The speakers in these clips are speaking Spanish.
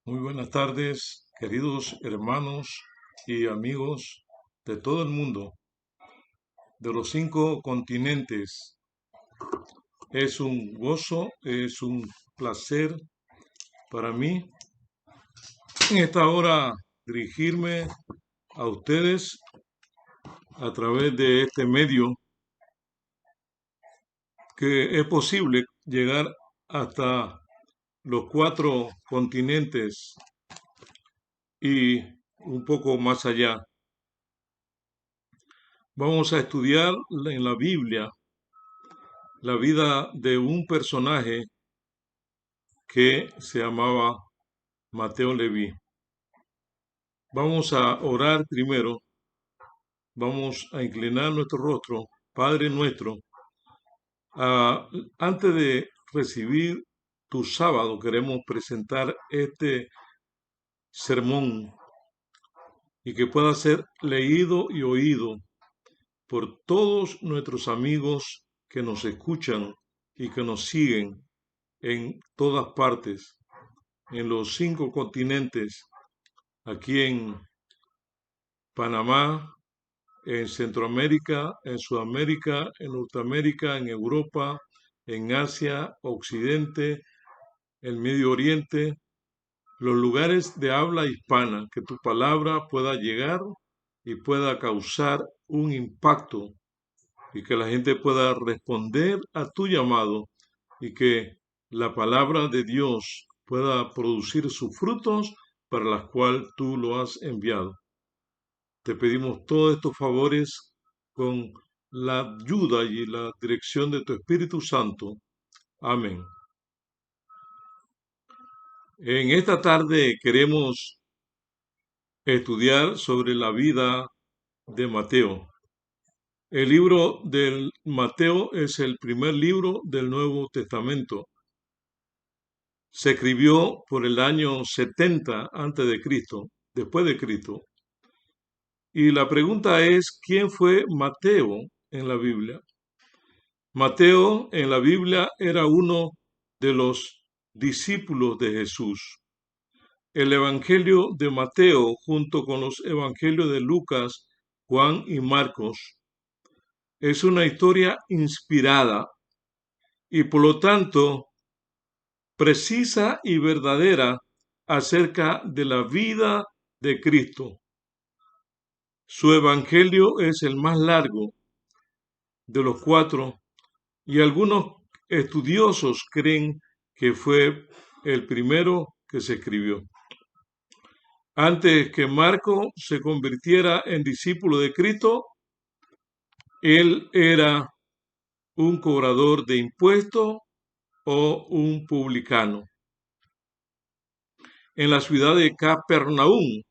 Muy buenas tardes, queridos hermanos y amigos de todo el mundo, de los 5 continentes. Es un gozo, es un placer para mí en esta hora dirigirme a ustedes a través de este medio que es posible llegar hasta los 4 continentes y un poco más allá. Vamos a estudiar en la Biblia la vida de un personaje que se llamaba Mateo Leví. Vamos a orar primero, vamos a inclinar nuestro rostro, Padre nuestro. Antes de recibir tu sábado, queremos presentar este sermón y que pueda ser leído y oído por todos nuestros amigos que nos escuchan y que nos siguen en todas partes, en los 5 continentes, aquí en Panamá, en Centroamérica, en Sudamérica, en Norteamérica, en Europa, en Asia, Occidente, el Medio Oriente, los lugares de habla hispana, que tu palabra pueda llegar y pueda causar un impacto y que la gente pueda responder a tu llamado y que la palabra de Dios pueda producir sus frutos para las cuales tú lo has enviado. Te pedimos todos estos favores con la ayuda y la dirección de tu Espíritu Santo. Amén. En esta tarde queremos estudiar sobre la vida de Mateo. El libro del Mateo es el primer libro del Nuevo Testamento. Se escribió por el año 70 antes de Cristo, después de Cristo. Y la pregunta es, ¿quién fue Mateo en la Biblia? Mateo en la Biblia era uno de los discípulos de Jesús. El Evangelio de Mateo, junto con los Evangelios de Lucas, Juan y Marcos, es una historia inspirada y por lo tanto precisa y verdadera acerca de la vida de Cristo. Su Evangelio es el más largo de los 4 y algunos estudiosos creen que fue el primero que se escribió. Antes que Marco se convirtiera en discípulo de Cristo, él era un cobrador de impuestos o un publicano. En la ciudad de Capernaum,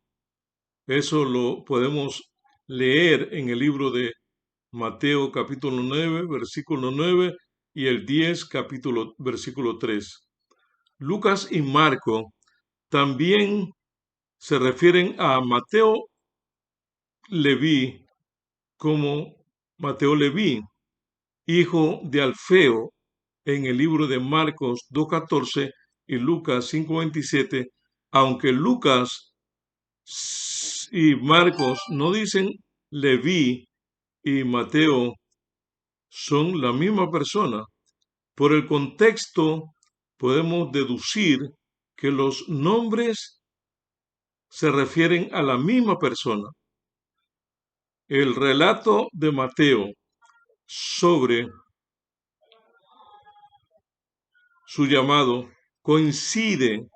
eso lo podemos leer en el libro de Mateo capítulo 9, versículo 9 y el 10, versículo 3. Lucas y Marco también se refieren a Mateo Leví como Mateo Leví, hijo de Alfeo, en el libro de Marcos 2:14 y Lucas 5:27, aunque Lucas y Marcos no dicen Leví y Mateo son la misma persona. Por el contexto podemos deducir que los nombres se refieren a la misma persona. El relato de Mateo sobre su llamado coincide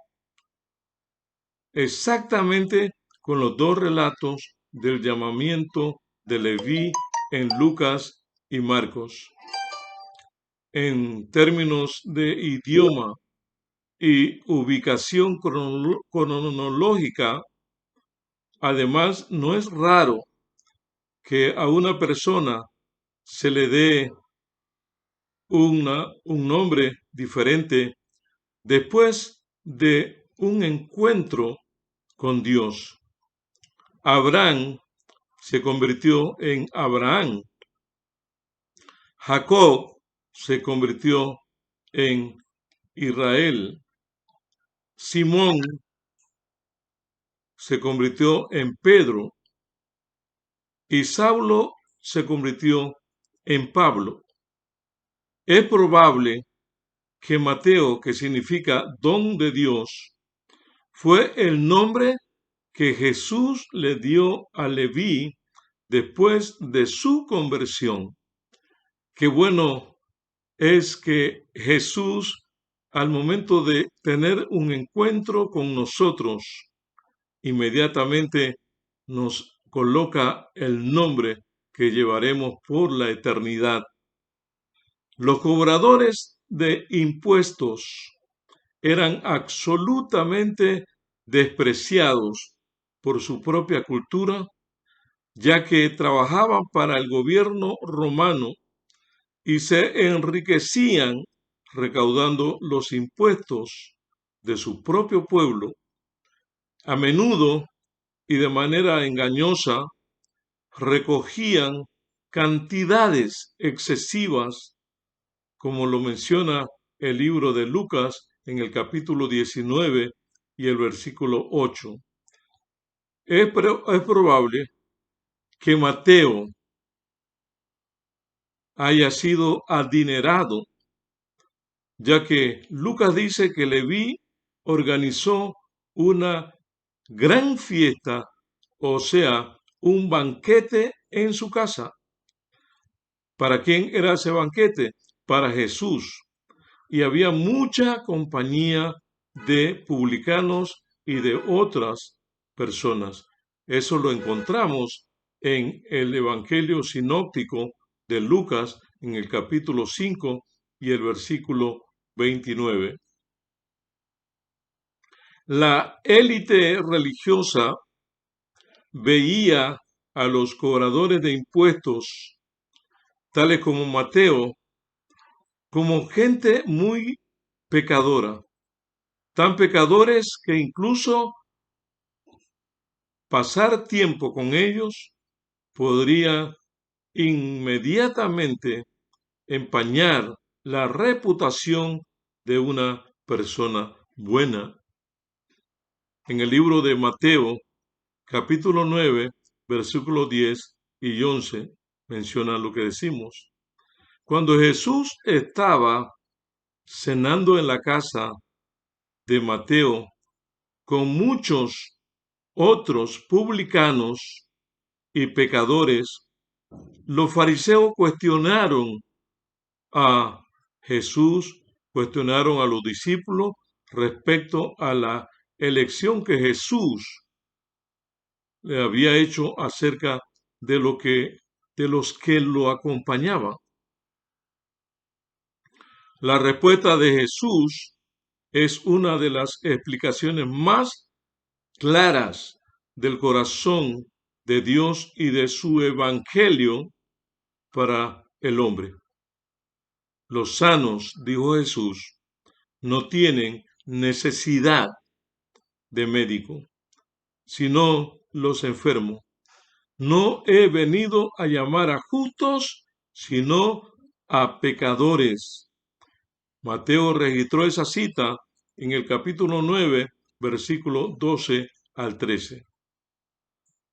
exactamente con los dos relatos del llamamiento de Leví en Lucas y Marcos. En términos de idioma y ubicación cronológica, además, no es raro que a una persona se le dé un nombre diferente después de un encuentro con Dios. Abraham se convirtió en Abraham. Jacob se convirtió en Israel. Simón se convirtió en Pedro y Saulo se convirtió en Pablo. Es probable que Mateo, que significa don de Dios, fue el nombre que Jesús le dio a Leví después de su conversión. Qué bueno es que Jesús, al momento de tener un encuentro con nosotros, inmediatamente nos coloca el nombre que llevaremos por la eternidad. Los cobradores de impuestos eran absolutamente despreciados por su propia cultura, ya que trabajaban para el gobierno romano y se enriquecían recaudando los impuestos de su propio pueblo. A menudo y de manera engañosa recogían cantidades excesivas, como lo menciona el libro de Lucas en el capítulo 19 y el versículo 8. Es probable que Mateo haya sido adinerado, ya que Lucas dice que Leví organizó una gran fiesta, o sea, un banquete en su casa. ¿Para quién era ese banquete? Para Jesús. Y había mucha compañía de publicanos y de otras personas. Eso lo encontramos en el Evangelio sinóptico de Lucas, en el capítulo 5 y el versículo 29. La élite religiosa veía a los cobradores de impuestos, tales como Mateo, como gente muy pecadora, tan pecadores que incluso pasar tiempo con ellos podría inmediatamente empañar la reputación de una persona buena. En el libro de Mateo, capítulo 9, versículos 10 y 11, menciona lo que decimos. Cuando Jesús estaba cenando en la casa de Mateo con muchos otros publicanos y pecadores, los fariseos cuestionaron a Jesús, cuestionaron a los discípulos respecto a la elección que Jesús le había hecho acerca de los que lo acompañaban. La respuesta de Jesús es una de las explicaciones más claras del corazón de Dios y de su evangelio para el hombre. Los sanos, dijo Jesús, no tienen necesidad de médico, sino los enfermos. No he venido a llamar a justos, sino a pecadores. Mateo registró esa cita en el capítulo 9, versículo 12 al 13.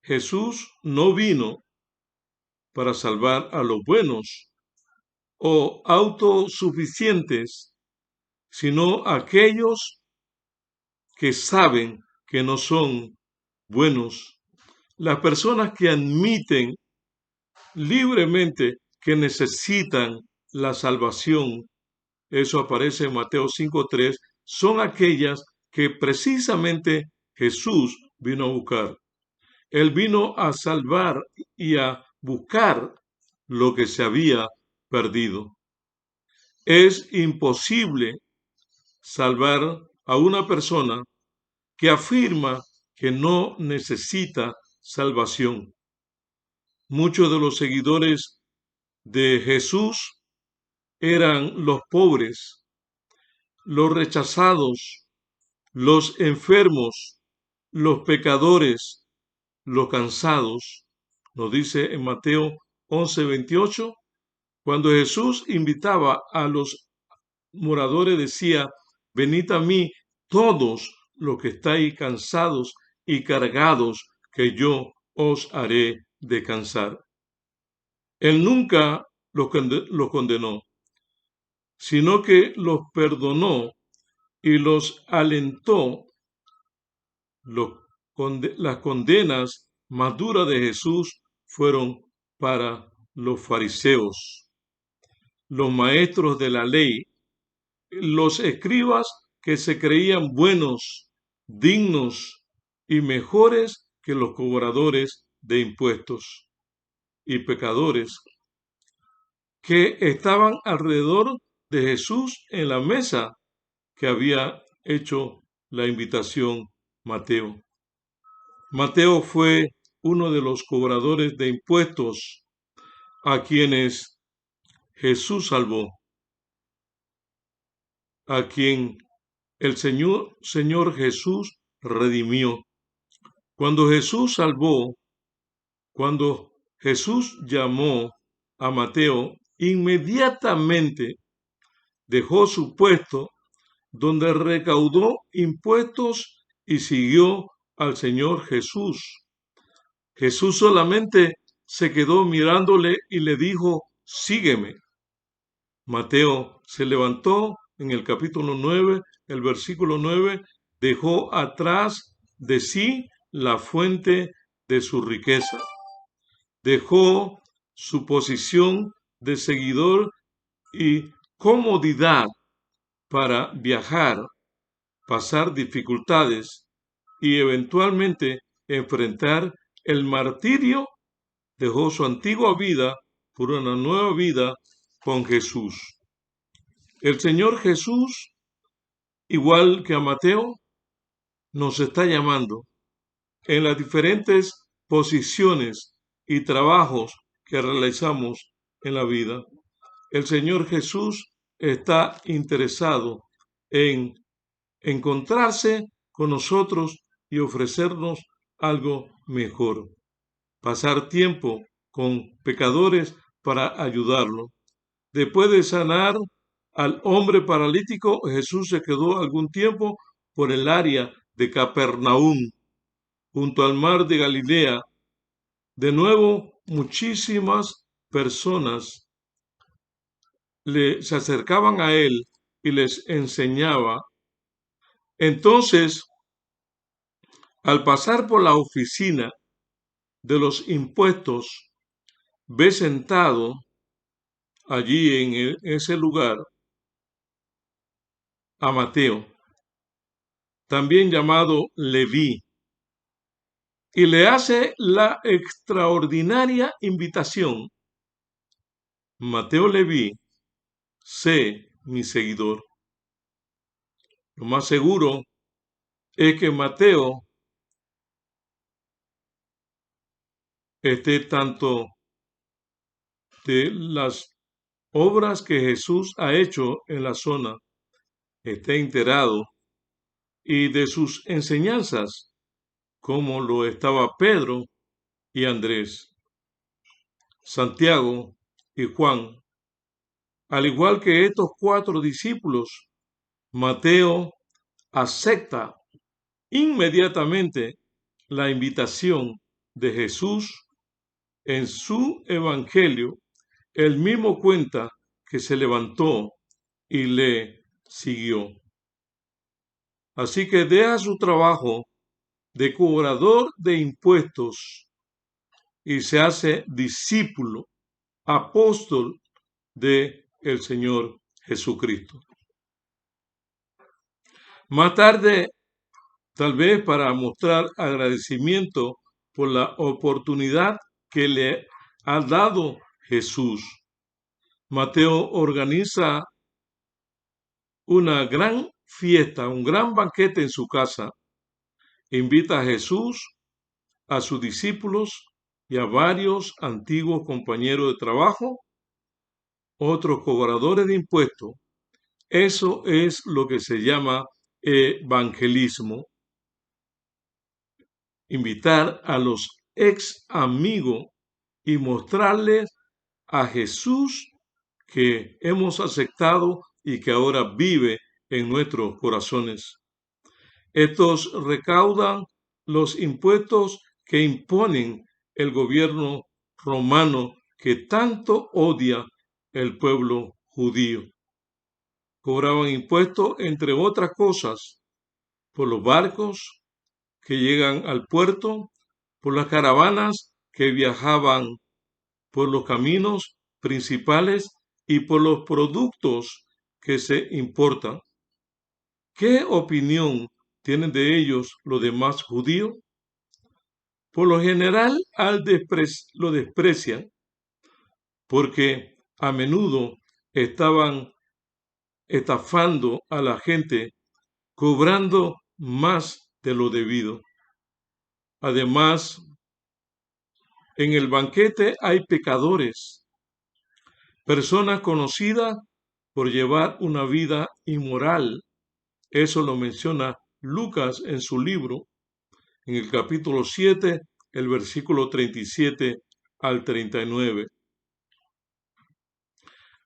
Jesús no vino para salvar a los buenos o autosuficientes, sino a aquellos que saben que no son buenos. Las personas que admiten libremente que necesitan la salvación, eso aparece en Mateo 5:3, son aquellas que precisamente Jesús vino a buscar. Él vino a salvar y a buscar lo que se había perdido. Es imposible salvar a una persona que afirma que no necesita salvación. Muchos de los seguidores de Jesús eran los pobres, los rechazados, los enfermos, los pecadores, los cansados. Nos dice en Mateo 11:28, cuando Jesús invitaba a los moradores, decía: venid a mí todos los que estáis cansados y cargados, que yo os haré descansar. Él nunca los condenó, sino que los perdonó y los alentó. Las condenas más duras de Jesús fueron para los fariseos, los maestros de la ley, los escribas que se creían buenos, dignos y mejores que los cobradores de impuestos, y pecadores que estaban alrededor de Jesús en la mesa que había hecho la invitación Mateo. Mateo fue uno de los cobradores de impuestos a quienes Jesús salvó, a quien el Señor Jesús redimió. Cuando Jesús llamó a Mateo, inmediatamente dejó su puesto donde recaudó impuestos y siguió al Señor Jesús. Jesús solamente se quedó mirándole y le dijo: sígueme. Mateo se levantó en el capítulo 9, el versículo 9, dejó atrás de sí la fuente de su riqueza. Dejó su posición de seguidor y comodidad para viajar, pasar dificultades y eventualmente enfrentar el martirio. Dejó su antigua vida por una nueva vida con Jesús. El Señor Jesús, igual que a Mateo, nos está llamando en las diferentes posiciones y trabajos que realizamos en la vida. El Señor Jesús está interesado en encontrarse con nosotros y ofrecernos algo mejor. Pasar tiempo con pecadores para ayudarlo. Después de sanar al hombre paralítico, Jesús se quedó algún tiempo por el área de Capernaum, junto al mar de Galilea. De nuevo, muchísimas personas se acercaban a él y les enseñaba. Entonces, al pasar por la oficina de los impuestos, ve sentado allí en ese lugar a Mateo, también llamado Leví, y le hace la extraordinaria invitación: Mateo Leví, sé mi seguidor. Lo más seguro es que Mateo esté tanto de las obras que Jesús ha hecho en la zona, esté enterado, y de sus enseñanzas, como lo estaba Pedro y Andrés, Santiago y Juan. Al igual que estos 4 discípulos, Mateo acepta inmediatamente la invitación de Jesús. En su evangelio, él mismo cuenta que se levantó y le siguió. Así que deja su trabajo de cobrador de impuestos y se hace discípulo, apóstol de el Señor Jesucristo. Más tarde, tal vez para mostrar agradecimiento por la oportunidad que le ha dado Jesús, Mateo organiza una gran fiesta, un gran banquete en su casa. Invita a Jesús, a sus discípulos y a varios antiguos compañeros de trabajo, otros cobradores de impuestos. Eso es lo que se llama evangelismo. Invitar a los ex amigos y mostrarles a Jesús que hemos aceptado y que ahora vive en nuestros corazones. Estos recaudan los impuestos que imponen el gobierno romano que tanto odia el pueblo judío. Cobraban impuestos, entre otras cosas, por los barcos que llegan al puerto, por las caravanas que viajaban por los caminos principales y por los productos que se importan. ¿Qué opinión tienen de ellos los demás judíos? Por lo general lo desprecian porque a menudo estaban estafando a la gente, cobrando más de lo debido. Además, en el banquete hay pecadores, personas conocidas por llevar una vida inmoral. Eso lo menciona Lucas en su libro, en el capítulo 7, el versículo 37 al 39.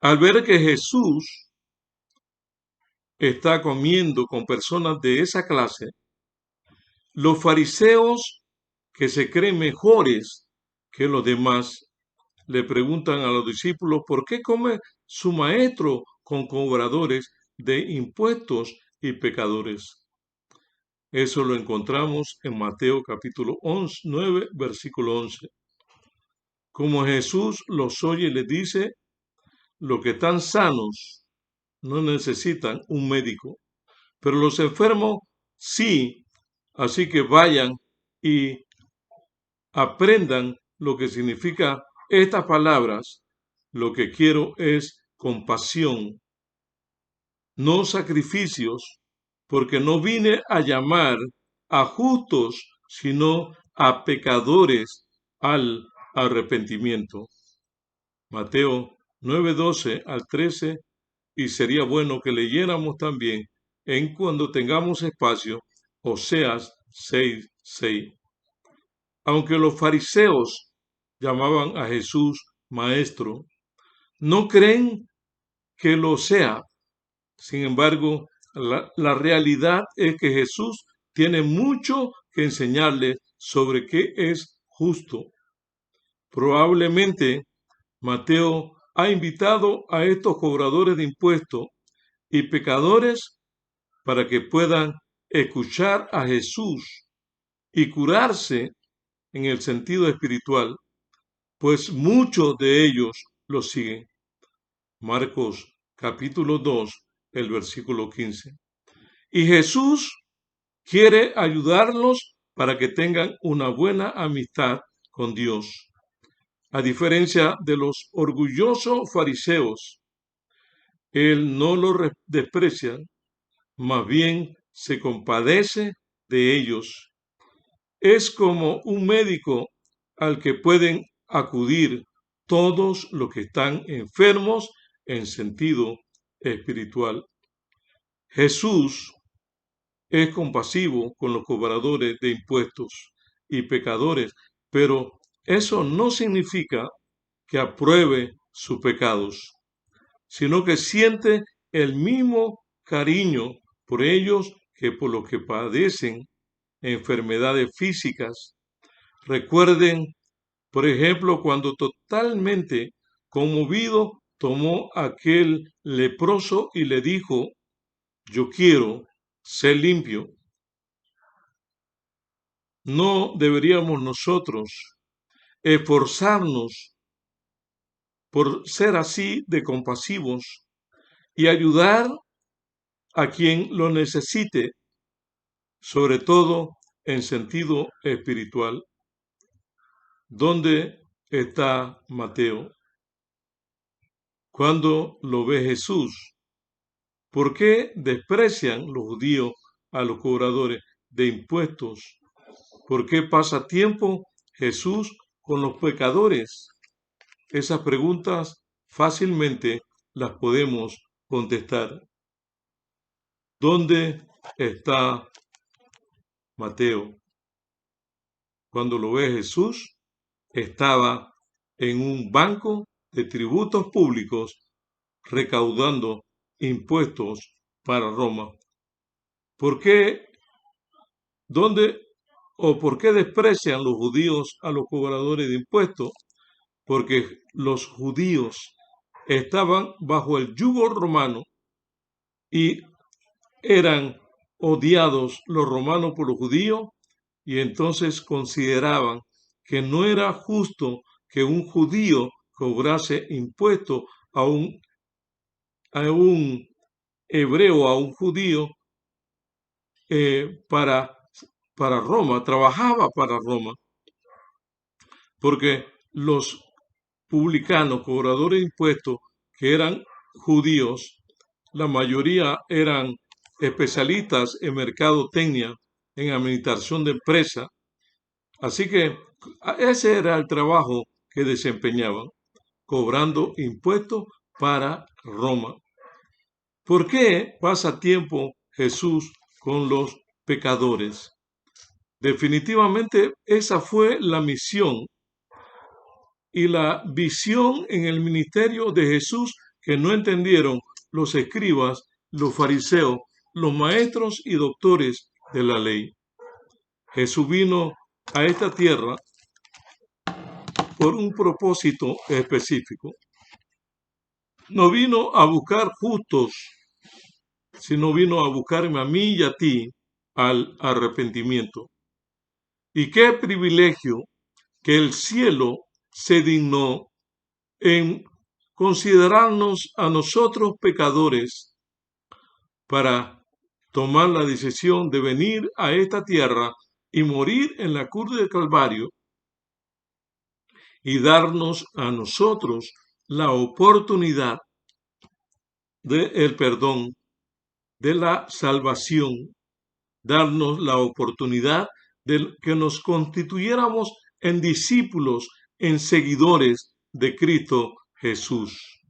Al ver que Jesús está comiendo con personas de esa clase, los fariseos, que se creen mejores que los demás, le preguntan a los discípulos por qué come su maestro con cobradores de impuestos y pecadores. Eso lo encontramos en Mateo capítulo 9, versículo 11. Como Jesús los oye, les dice, los que están sanos no necesitan un médico, pero los enfermos sí. Así que vayan y aprendan lo que significa estas palabras. Lo que quiero es compasión, no sacrificios, porque no vine a llamar a justos, sino a pecadores al arrepentimiento. Mateo 9:12 al 13, y sería bueno que leyéramos también en cuando tengamos espacio, Oseas 6:6. Aunque los fariseos llamaban a Jesús maestro, no creen que lo sea. Sin embargo, la realidad es que Jesús tiene mucho que enseñarles sobre qué es justo. Probablemente Mateo ha invitado a estos cobradores de impuestos y pecadores para que puedan escuchar a Jesús y curarse en el sentido espiritual, pues muchos de ellos lo siguen. Marcos capítulo 2, el versículo 15. Y Jesús quiere ayudarlos para que tengan una buena amistad con Dios. A diferencia de los orgullosos fariseos, Él no los desprecia, más bien se compadece de ellos. Es como un médico al que pueden acudir todos los que están enfermos en sentido espiritual. Jesús es compasivo con los cobradores de impuestos y pecadores, pero eso no significa que apruebe sus pecados, sino que siente el mismo cariño por ellos que por los que padecen enfermedades físicas. Recuerden, por ejemplo, cuando totalmente conmovido tomó a aquel leproso y le dijo, yo quiero ser limpio. ¿No deberíamos nosotros esforzarnos por ser así de compasivos y ayudar a quien lo necesite, sobre todo en sentido espiritual? ¿Dónde está Mateo? Cuando lo ve Jesús, ¿por qué desprecian los judíos a los cobradores de impuestos? ¿Por qué pasa tiempo Jesús con los pecadores? Esas preguntas fácilmente las podemos contestar. ¿Dónde está Mateo? Cuando lo ve Jesús, estaba en un banco de tributos públicos recaudando impuestos para Roma. ¿Por qué? ¿Dónde o por qué desprecian los judíos a los cobradores de impuestos, porque los judíos estaban bajo el yugo romano y eran odiados los romanos por los judíos, y entonces consideraban que no era justo que un judío cobrase impuestos a un hebreo, a un judío, para Roma, trabajaba para Roma, porque los publicanos, cobradores de impuestos, que eran judíos, la mayoría eran especialistas en mercadotecnia, en administración de empresas, así que ese era el trabajo que desempeñaban, cobrando impuestos para Roma. ¿Por qué pasa tiempo Jesús con los pecadores? Definitivamente esa fue la misión y la visión en el ministerio de Jesús que no entendieron los escribas, los fariseos, los maestros y doctores de la ley. Jesús vino a esta tierra por un propósito específico. No vino a buscar justos, sino vino a buscarme a mí y a ti al arrepentimiento. Y qué privilegio que el cielo se dignó en considerarnos a nosotros pecadores para tomar la decisión de venir a esta tierra y morir en la cruz del Calvario y darnos a nosotros la oportunidad del perdón, de la salvación, darnos la oportunidad de que nos constituyéramos en discípulos, en seguidores de Cristo Jesús.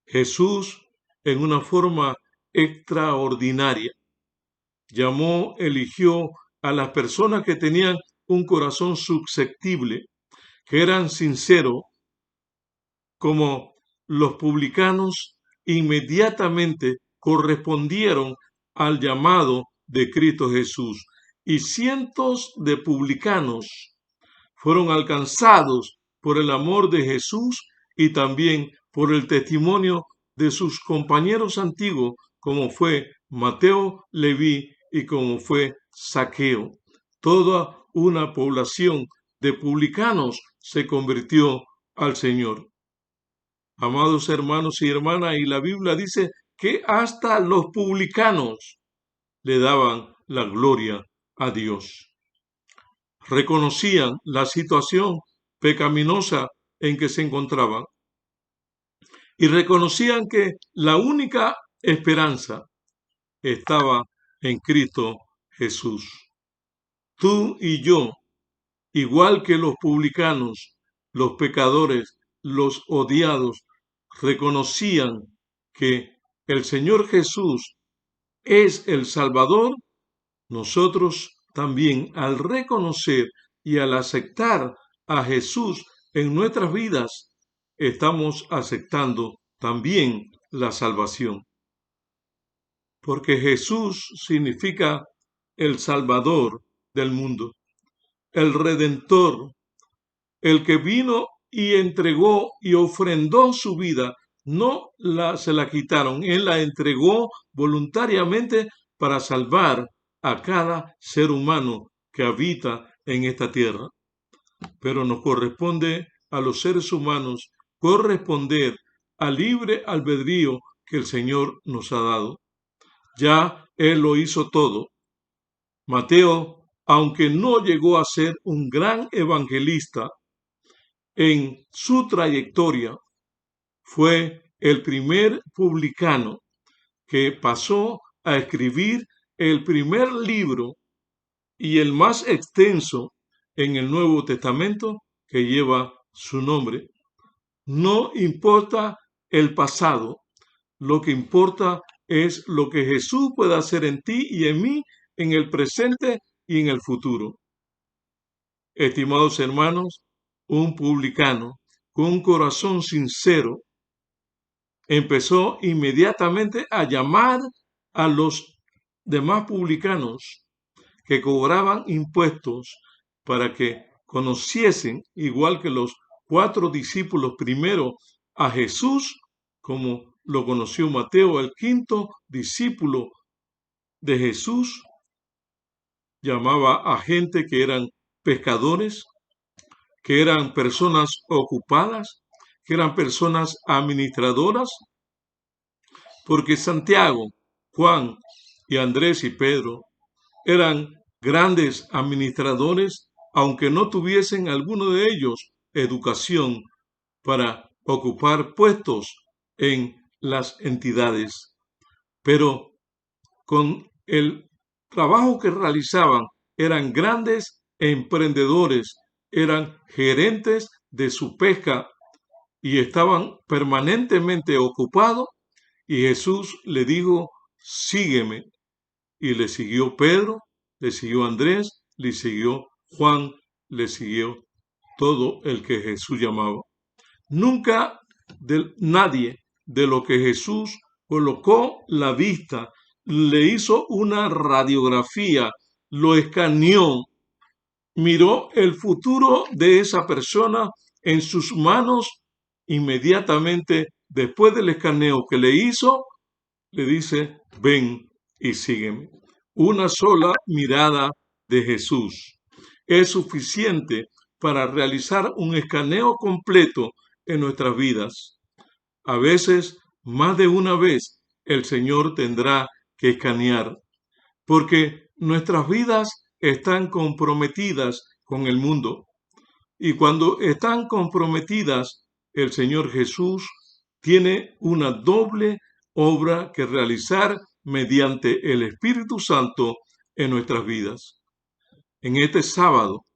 Jesús, en una forma extraordinaria, eligió a las personas que tenían un corazón susceptible, que eran sinceros, como los publicanos, inmediatamente correspondieron al llamado de Cristo Jesús, y cientos de publicanos fueron alcanzados por el amor de Jesús y también por el testimonio de sus compañeros antiguos, como fue Mateo, Leví y como fue Zaqueo. Toda una población de publicanos se convirtió al Señor. Amados hermanos y hermanas, y la Biblia dice que hasta los publicanos le daban la gloria a Dios. Reconocían la situación pecaminosa en que se encontraban y reconocían que la única esperanza estaba en Cristo Jesús. Tú y yo, igual que los publicanos, los pecadores, los odiados, reconocían que el Señor Jesús es el Salvador. Nosotros también, al reconocer y al aceptar a Jesús en nuestras vidas, estamos aceptando también la salvación. Porque Jesús significa el Salvador del mundo, el Redentor, el que vino y entregó y ofrendó su vida. No se la quitaron, Él la entregó voluntariamente para salvar a cada ser humano que habita en esta tierra. Pero nos corresponde a los seres humanos corresponder al libre albedrío que el Señor nos ha dado. Ya Él lo hizo todo. Mateo, aunque no llegó a ser un gran evangelista, en su trayectoria fue el primer publicano que pasó a escribir el primer libro y el más extenso en el Nuevo Testamento que lleva su nombre. No importa el pasado, lo que importa es lo que Jesús puede hacer en ti y en mí en el presente y en el futuro. Estimados hermanos, un publicano con un corazón sincero empezó inmediatamente a llamar a los demás publicanos que cobraban impuestos para que conociesen, igual que los 4 discípulos primero, a Jesús, como lo conoció Mateo, el quinto discípulo de Jesús, llamaba a gente que eran pescadores, que eran personas ocupadas, que eran personas administradoras, porque Santiago, Juan y Andrés y Pedro eran grandes administradores, aunque no tuviesen alguno de ellos educación para ocupar puestos en las entidades. Pero con el trabajo que realizaban eran grandes emprendedores, eran gerentes de su pesca y estaban permanentemente ocupados. Y Jesús le dijo, sígueme. Y le siguió Pedro, le siguió Andrés, le siguió Juan, le siguió todo el que Jesús llamaba. Nunca nadie de lo que Jesús colocó la vista, le hizo una radiografía, lo escaneó, miró el futuro de esa persona en sus manos. Inmediatamente después del escaneo que le hizo, le dice, ven y sígueme. Una sola mirada de Jesús es suficiente para realizar un escaneo completo en nuestras vidas. A veces, más de una vez, el Señor tendrá que escanear, porque nuestras vidas están comprometidas con el mundo. Y cuando están comprometidas, el Señor Jesús tiene una doble obra que realizar mediante el Espíritu Santo en nuestras vidas. En este sábado,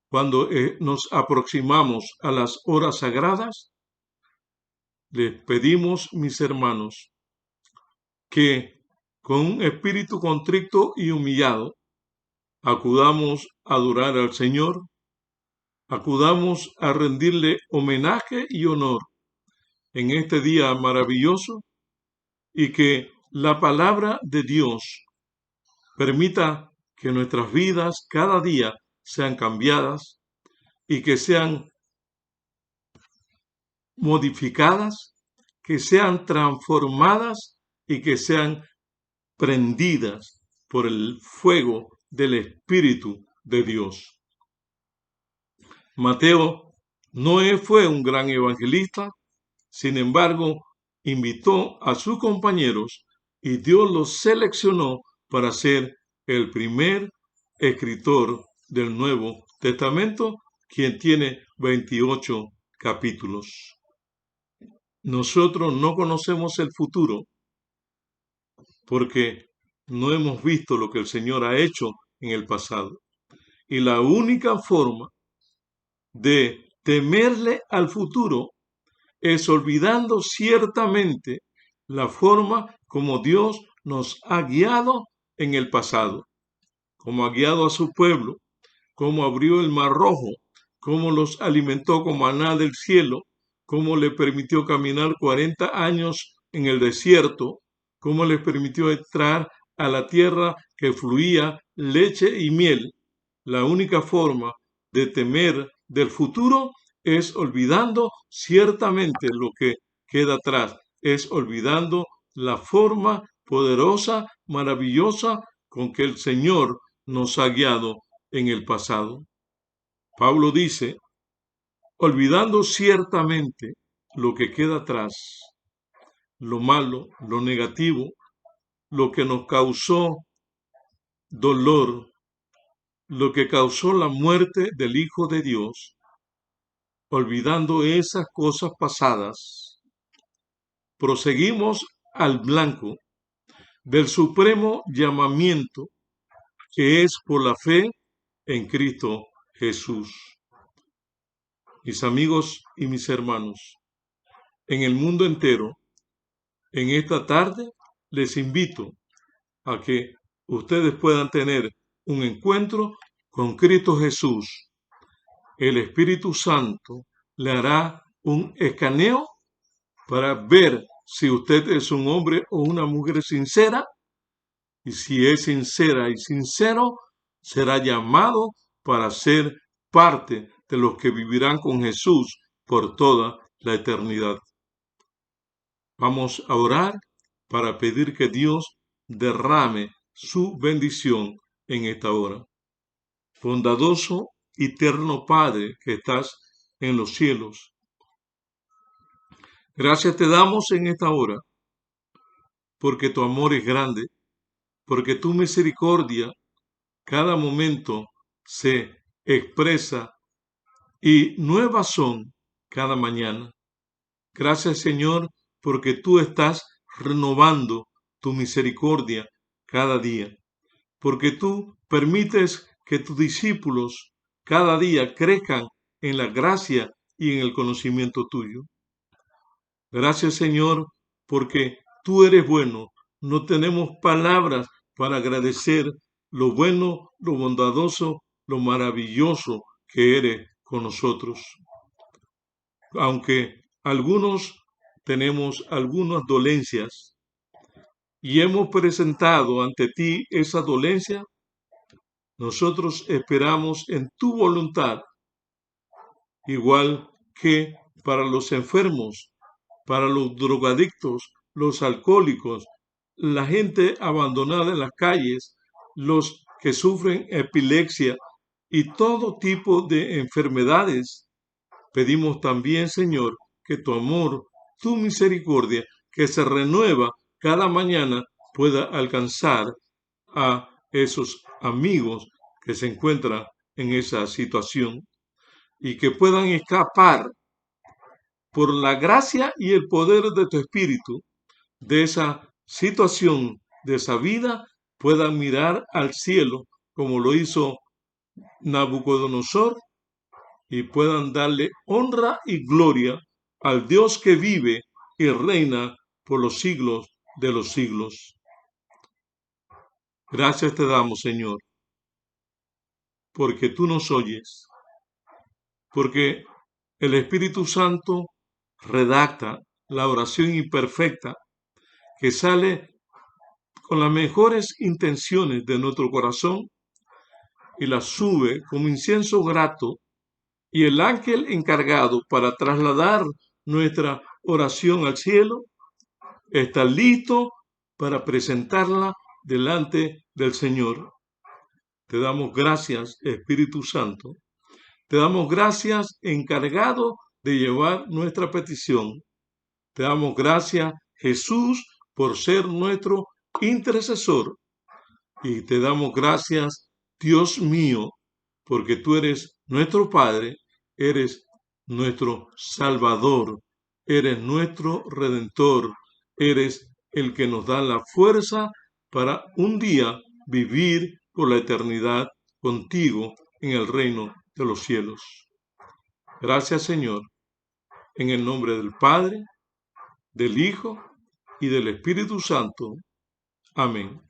cuando nos aproximamos a las horas sagradas, les pedimos, mis hermanos, que con un espíritu contrito y humillado acudamos a adorar al Señor, acudamos a rendirle homenaje y honor en este día maravilloso, y que la palabra de Dios permita que nuestras vidas cada día sean cambiadas y que sean modificadas, que sean transformadas y que sean prendidas por el fuego del Espíritu de Dios. Mateo no fue un gran evangelista, sin embargo, invitó a sus compañeros y Dios los seleccionó para ser el primer escritor del Nuevo Testamento, quien tiene 28 capítulos. Nosotros no conocemos el futuro porque no hemos visto lo que el Señor ha hecho en el pasado. Y la única forma de temerle al futuro es olvidando ciertamente la forma como Dios nos ha guiado en el pasado, como ha guiado a su pueblo, cómo abrió el Mar Rojo, cómo los alimentó con maná del cielo, cómo le permitió caminar 40 años en el desierto, cómo les permitió entrar a la tierra que fluía leche y miel. La única forma de temer del futuro es olvidando ciertamente lo que queda atrás, es olvidando la forma poderosa, maravillosa con que el Señor nos ha guiado en el pasado. Pablo dice, olvidando ciertamente lo que queda atrás, lo malo, lo negativo, lo que nos causó dolor, lo que causó la muerte del Hijo de Dios, olvidando esas cosas pasadas, proseguimos al blanco del supremo llamamiento que es por la fe en Cristo Jesús. Mis amigos y mis hermanos, en el mundo entero, en esta tarde les invito a que ustedes puedan tener un encuentro con Cristo Jesús. El Espíritu Santo le hará un escaneo para ver si usted es un hombre o una mujer sincera, y si es sincera y sincero, será llamado para ser parte de los que vivirán con Jesús por toda la eternidad. Vamos a orar para pedir que Dios derrame su bendición en esta hora. Bondadoso y eterno Padre que estás en los cielos, gracias te damos en esta hora, porque tu amor es grande, porque tu misericordia cada momento se expresa y nuevas son cada mañana. Gracias, Señor, porque tú estás renovando tu misericordia cada día, porque tú permites que tus discípulos cada día crezcan en la gracia y en el conocimiento tuyo. Gracias, Señor, porque tú eres bueno. No tenemos palabras para agradecer lo bueno, lo bondadoso, lo maravilloso que eres con nosotros. Aunque algunos tenemos algunas dolencias y hemos presentado ante ti esa dolencia, nosotros esperamos en tu voluntad, igual que para los enfermos, para los drogadictos, los alcohólicos, la gente abandonada en las calles, los que sufren epilepsia y todo tipo de enfermedades. Pedimos también, Señor, que tu amor, tu misericordia, que se renueva cada mañana, pueda alcanzar a esos amigos que se encuentran en esa situación y que puedan escapar por la gracia y el poder de tu Espíritu de esa situación, de esa vida, puedan mirar al cielo como lo hizo Nabucodonosor y puedan darle honra y gloria al Dios que vive y reina por los siglos de los siglos. Gracias te damos, Señor, porque tú nos oyes, porque el Espíritu Santo redacta la oración imperfecta que sale con las mejores intenciones de nuestro corazón y la sube como incienso grato, y el ángel encargado para trasladar nuestra oración al cielo está listo para presentarla delante del Señor. Te damos gracias, Espíritu Santo. Te damos gracias, encargado de llevar nuestra petición. Te damos gracias, Jesús, por ser nuestro intercesor. Y te damos gracias, Dios mío, porque tú eres nuestro Padre, eres nuestro Salvador, eres nuestro Redentor, eres el que nos da la fuerza para un día vivir por la eternidad contigo en el reino de los cielos. Gracias, Señor, en el nombre del Padre, del Hijo y del Espíritu Santo. Amén.